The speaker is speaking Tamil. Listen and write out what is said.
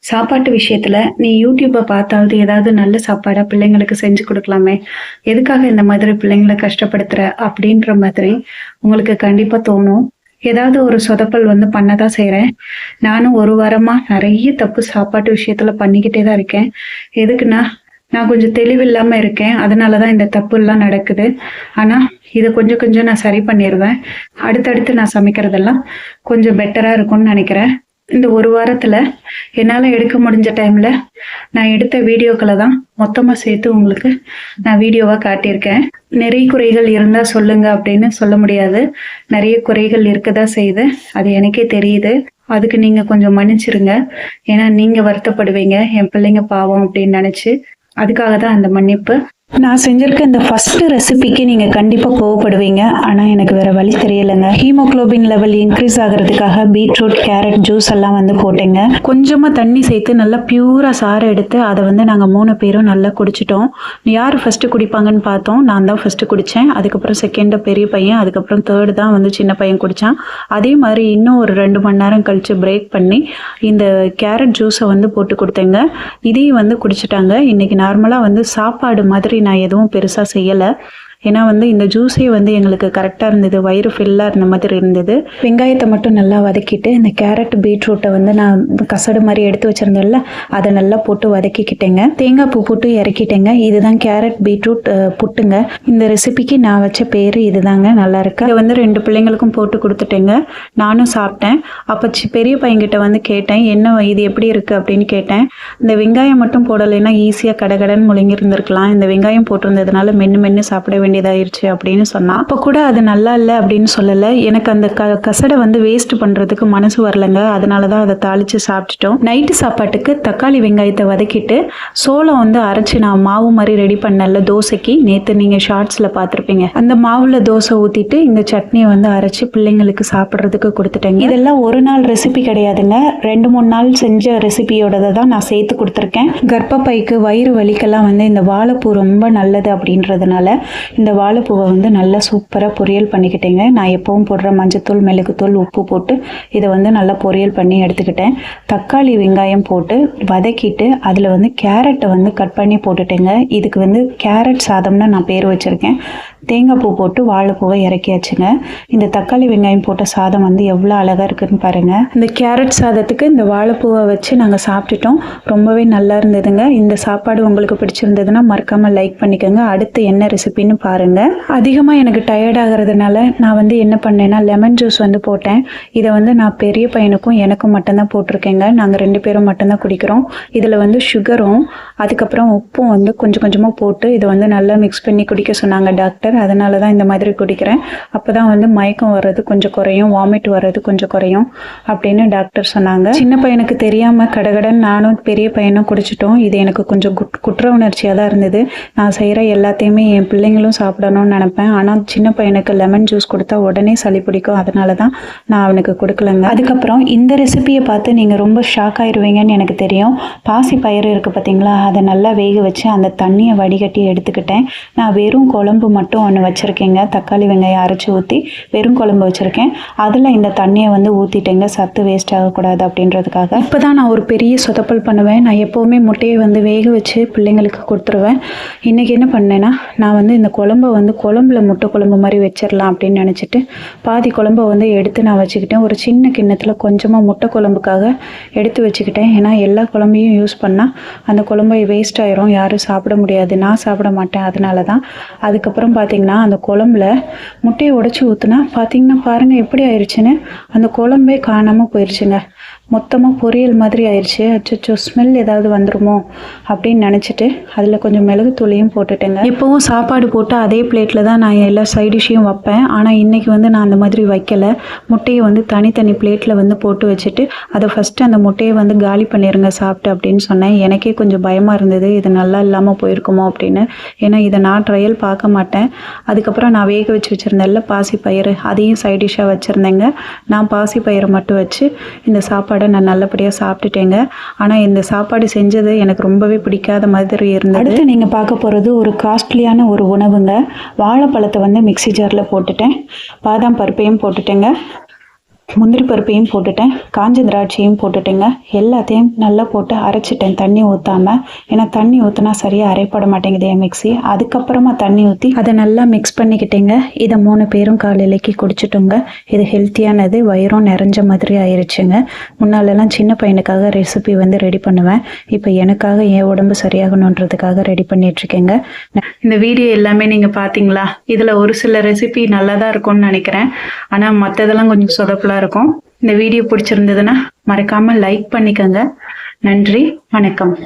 சாப்பாட்டு விஷயத்துல நீ யூடியூப்ப பார்த்தாவது ஏதாவது நல்ல சாப்பாடா பிள்ளைங்களுக்கு செஞ்சு குடுக்கலாமே! எதுக்காக இந்த மாதிரி பிள்ளைங்கள கஷ்டப்படுத்துற? அப்படின்ற மாதிரி உங்களுக்கு கண்டிப்பா தோணும். ஏதாவது ஒரு சொதப்பல் பண்ண தான் செய்றேன். நானும் ஒரு வாரமா நெறைய தப்பு சாப்பாட்டு விஷயத்துல பண்ணிக்கிட்டே தான் இருக்கேன். எதுக்குன்னா, நான் கொஞ்சம் தெளிவில்லாம இருக்கேன். அதனால தான் இந்த தப்புல்லாம் நடக்குது. ஆனா, இத கொஞ்சம் கொஞ்சம் நான் சரி பண்ணிருவேன். அடுத்தடுத்து நான் சமைக்கிறதெல்லாம் கொஞ்சம் பெட்டரா இருக்கும்னு நெனைக்கிறேன். இந்த ஒரு வாரத்துல என்னால எடுக்க முடிஞ்ச டைம்ல நான் எடுத்த வீடியோக்கள தான் மொத்தமா சேர்த்து உங்களுக்கு நான் வீடியோவா காட்டியிருக்கேன். நிறை குறைகள் இருந்தா சொல்லுங்க அப்படின்னு சொல்ல முடியாது. நெறைய குறைகள் இருக்கதான் செய்யுது. அது எனக்கே தெரியுது. அதுக்கு நீங்க கொஞ்சம் மன்னிச்சிருங்க. ஏன்னா நீங்க வருத்தப்படுவீங்க. என் பிள்ளைங்க பாவம் அப்படின்னு நெனச்சு. அதுக்காக தான் அந்த மன்னிப்பு. நான் செஞ்சிருக்க இந்த ஃபர்ஸ்ட் ரெசிபிக்கு நீங்க கண்டிப்பா கோவப்படுவீங்க. ஆனா எனக்கு வேற வழி தெரியலங்க. ஹீமோகுளோபின் லெவல் இன்க்ரீஸ் ஆகுறதுக்காக பீட்ரூட், கேரட் ஜூஸ் எல்லாம் போட்டேங்க. கொஞ்சமா தண்ணி சேர்த்து நல்லா பியூரா சாறு எடுத்து அதை நாங்க 3 பேரும் நல்லா குடிச்சிட்டோம். யார் ஃபர்ஸ்ட் குடிப்பாங்கன்னு பார்த்தோம். நான் தான் ஃபர்ஸ்ட் குடிச்சேன். அதுக்கப்புறம் செகண்ட் பெரிய பையன், அதுக்கப்புறம் தேர்ட் தான் சின்ன பையன் குடிச்சான். அதே மாதிரி இன்னும் ஒரு 2 மணி நேரம் கழிச்சு பிரேக் பண்ணி இந்த கேரட் ஜூஸை போட்டு கொடுத்தேங்க. இதையும் குடிச்சிட்டாங்க. இன்னைக்கு நார்மலா சாப்பாடு மாதிரி நான் எதுவும் பெருசா செய்யல. ஏன்னா இந்த ஜூஸே எங்களுக்கு கரெக்டாக இருந்தது. வயிறு ஃபில்லாக இருந்த மாதிரி இருந்தது. வெங்காயத்தை மட்டும் நல்லா வதக்கிட்டு இந்த கேரட் பீட்ரூட்டை நான் கசடு மாதிரி எடுத்து வச்சுருந்தேன்ல அதை நல்லா போட்டு வதக்கிக்கிட்டேங்க. தேங்காய் பூ போட்டு இறக்கிட்டேங்க. இதுதான் கேரட் பீட்ரூட் புட்டுங்க. இந்த ரெசிபிக்கு நான் வச்ச பேர் இதுதாங்க. நல்லா இருக்கு. இதை 2 பிள்ளைங்களுக்கும் போட்டு கொடுத்துட்டேங்க. நானும் சாப்பிட்டேன். அப்போ பெரிய பையன்கிட்ட கேட்டேன், என்ன இது எப்படி இருக்குது அப்படின்னு கேட்டேன். இந்த வெங்காயம் மட்டும் போடலைன்னா ஈஸியாக கடகடன்னு முழுங்கி இருந்திருக்கலாம். இந்த வெங்காயம் போட்டிருந்ததுனால மென்று சாப்பிட வேண்டியதாயிருச்சு அப்படின்னு சொன்னா. அப்ப கூட அது நல்லா இல்லை அப்படின்னு சொல்லலை. எனக்கு அந்த கசடை வேஸ்ட் பண்றதுக்கு மனசு வரலங்க. அதனாலதான் அதை தாளிச்சு சாப்பிட்டுட்டோம். நைட்டு சாப்பாட்டுக்கு தக்காளி வெங்காயத்தை வதக்கிட்டு சோளம் அரைச்சு நான் மாவு மாதிரி ரெடி பண்ணல தோசைக்கு. நேத்து நீங்க ஷார்ட்ஸ்ல பார்த்துருப்பீங்க. அந்த மாவுல தோசை ஊத்திட்டு இந்த சட்னியை அரைச்சு பிள்ளைங்களுக்கு சாப்பிட்றதுக்கு கொடுத்துட்டேங்க. இதெல்லாம் ஒரு நாள் ரெசிபி கிடையாதுங்க. 2-3 நாள் செஞ்ச ரெசிபியோட தான் நான் சேர்த்து கொடுத்துருக்கேன். கர்ப்பப்பைக்கு வயிறு வலிக்கெல்லாம் இந்த வாழைப்பூ ரொம்ப நல்லது அப்படின்றதுனால இந்த வாழைப்பூவை நல்லா சூப்பராக பொரியல் பண்ணிக்கிட்டேங்க. நான் எப்பவும் போடுற மஞ்சத்தூள், மிளகுத்தூள், உப்பு போட்டு இதை நல்லா பொரியல் பண்ணி எடுத்துக்கிட்டேன். தக்காளி வெங்காயம் போட்டு வதக்கிட்டு அதில் கேரட்டை கட் பண்ணி போட்டுட்டேங்க. இதுக்கு கேரட் சாதம்னு நான் பேர் வச்சுருக்கேன். தேங்காய் பூ போட்டு வாழைப்பூவை இறக்கியாச்சுங்க. இந்த தக்காளி வெங்காயம் போட்ட சாதம் எவ்வளோ அழகாக இருக்குதுன்னு பாருங்கள். இந்த கேரட் சாதத்துக்கு இந்த வாழைப்பூவை வச்சு நாங்கள் சாப்பிட்டுட்டோம். ரொம்பவே நல்லா இருந்ததுங்க. இந்த சாப்பாடு உங்களுக்கு பிடிச்சிருந்ததுன்னா மறக்காமல் லைக் பண்ணிக்கோங்க. அடுத்து என்ன ரெசிபின்னு பாருங்கள். அதிகமாக எனக்கு டயர்ட் ஆகிறதுனால நான் என்ன பண்ணேன்னா லெமன் ஜூஸ் போட்டேன். இதை நான் பெரிய பையனுக்கும் எனக்கும் மட்டும்தான் போட்டிருக்கேங்க. நாங்கள் 2 பேரும் மட்டும்தான் குடிக்கிறோம். இதில் சுகரும் அதுக்கப்புறம் உப்பும் கொஞ்சம் கொஞ்சமாக போட்டு இதை நல்லா மிக்ஸ் பண்ணி குடிக்க சொன்னாங்க டாக்டர். அதனால தான் இந்த மாதிரி குடிக்கிறேன். அப்போ தான் மயக்கம் வர்றது கொஞ்சம் குறையும், வாமிட் வர்றது கொஞ்சம் குறையும் அப்படின்னு டாக்டர் சொன்னாங்க. சின்ன பையனுக்கு தெரியாமல் கடகடன் நானும் பெரிய பையனும் குடிச்சிட்டோம். இது எனக்கு கொஞ்சம் குற்ற உணர்ச்சியாக தான் இருந்தது. நான் செய்கிற எல்லாத்தையுமே என் பிள்ளைங்களும் சாப்பிடணும்னு நினைப்பேன். ஆனால் சின்ன பையனுக்கு லெமன் ஜூஸ் கொடுத்தா உடனே சளி பிடிக்கும். அதனால தான் நான் அவனுக்கு கொடுக்கலங்க. அதுக்கப்புறம் இந்த ரெசிபியை பார்த்து நீங்கள் ரொம்ப ஷாக் ஆயிடுவீங்கன்னு எனக்கு தெரியும். பாசி பயிறு இருக்குது பார்த்தீங்களா, அதை நல்லா வேக வச்சு அந்த தண்ணியை வடிகட்டி எடுத்துக்கிட்டேன். நான் வெறும் குழம்பு மட்டும் ஒன்று வச்சுருக்கேங்க. தக்காளி வெங்காயம் அரைச்சி ஊற்றி வெறும் குழம்பு வச்சுருக்கேன். அதில் இந்த தண்ணியை ஊற்றிட்டேங்க. சத்து வேஸ்ட் ஆகக்கூடாது அப்படின்றதுக்காக. இப்போ தான் நான் ஒரு பெரிய சொதப்பல் பண்ணுவேன். நான் எப்போவுமே முட்டையை வேக வச்சு பிள்ளைங்களுக்கு கொடுத்துருவேன். இன்றைக்கி என்ன பண்ணேன்னா நான் இந்த குழம்பை குழம்புல முட்டை குழம்பு மாதிரி வச்சிடலாம் அப்படின்னு நினச்சிட்டு பாதி குழம்பை எடுத்து நான் வச்சுக்கிட்டேன். ஒரு சின்ன கிண்ணத்தில் கொஞ்சமாக முட்டை குழம்புக்காக எடுத்து வச்சுக்கிட்டேன். ஏன்னா எல்லா குழம்பையும் யூஸ் பண்ணால் அந்த குழம்பை வேஸ்ட் ஆயிரும், யாரும் சாப்பிட முடியாது, நான் சாப்பிட மாட்டேன். அதனால தான். அதுக்கப்புறம் பார்த்திங்கன்னா அந்த குழம்புல முட்டையை உடச்சி ஊற்றுனா பார்த்திங்கன்னா பாருங்கள் எப்படி ஆயிடுச்சுன்னு. அந்த குழம்பே காணாமல் போயிடுச்சுங்க. மொத்தமாக பொரியல் மாதிரி ஆயிடுச்சு. அச்சோ ஸ்மெல் ஏதாவது வந்துடுமோ அப்படின்னு நினச்சிட்டு அதில் கொஞ்சம் மிளகுத்தூளையும் போட்டுட்டேங்க. இப்போவும் சாப்பாடு போட்டு அதே பிளேட்டில் தான் நான் எல்லா சைட் டிஷ்ஷையும் வைப்பேன். ஆனால் இன்றைக்கி நான் அந்த மாதிரி வைக்கலை. முட்டையை தனித்தனி பிளேட்டில் போட்டு வச்சுட்டு அதை ஃபஸ்ட்டு அந்த முட்டையை காலி பண்ணிடுங்க சாப்பிட்டு அப்படின்னு சொன்னேன். எனக்கே கொஞ்சம் பயமாக இருந்தது, இது நல்லா இல்லாமல் போயிருக்குமோ அப்படின்னு. ஏன்னா இதை நான் ட்ரையல் பார்க்க மாட்டேன். அதுக்கப்புறம் நான் வேக வச்சு வச்சுருந்தேன்ல பாசி பயிறு, அதையும் சைட் டிஷ்ஷாக வச்சுருந்தேங்க. நான் பாசி பயிரை மட்டும் வச்சு இந்த சாப்பாடு நான் நல்லபடியாக சாப்பிட்டுட்டேங்க. ஆனால் இந்த சாப்பாடு செஞ்சது எனக்கு ரொம்பவே பிடிக்காத மாதிரி இருந்தது. அடுத்து நீங்கள் பார்க்க போகிறது ஒரு காஸ்ட்லியான ஒரு உணவுங்க. வாழைப்பழத்தை மிக்ஸி ஜாரில் போட்டுட்டேன். பாதாம் பருப்பையும் போட்டுட்டேங்க. முந்திரி பருப்பையும் போட்டுட்டேன், காஞ்ச திராட்சையும் போட்டுட்டேங்க. எல்லாத்தையும் நல்லா போட்டு அரைச்சிட்டேன் தண்ணி ஊற்றாமல். ஏன்னா தண்ணி ஊற்றினா சரியாக அரைப்பட மாட்டேங்குது என் மிக்ஸி. அதுக்கப்புறமா தண்ணி ஊற்றி அதை நல்லா மிக்ஸ் பண்ணிக்கிட்டேங்க. இதை 3 பேரும் காலையிலைக்கு குடிச்சிட்டோங்க. இது ஹெல்த்தியானது, வயிறும் நிறைஞ்ச மாதிரி ஆயிடுச்சுங்க. முன்னாலெல்லாம் சின்ன பையனுக்காக ரெசிபி ரெடி பண்ணுவேன். இப்போ எனக்காக என் உடம்பு சரியாகணுன்றதுக்காக ரெடி பண்ணிகிட்ருக்கேங்க. இந்த வீடியோ எல்லாமே நீங்கள் பார்த்தீங்களா? இதில் ஒரு சில ரெசிபி நல்லா தான் இருக்கும்னு நினைக்கிறேன். ஆனால் மற்றதெல்லாம் கொஞ்சம் சொதப்பலாக இருக்கும். இந்த வீடியோ பிடிச்சிருந்ததுன்னா மறக்காம லைக் பண்ணிக்கோங்க. நன்றி, வணக்கம்.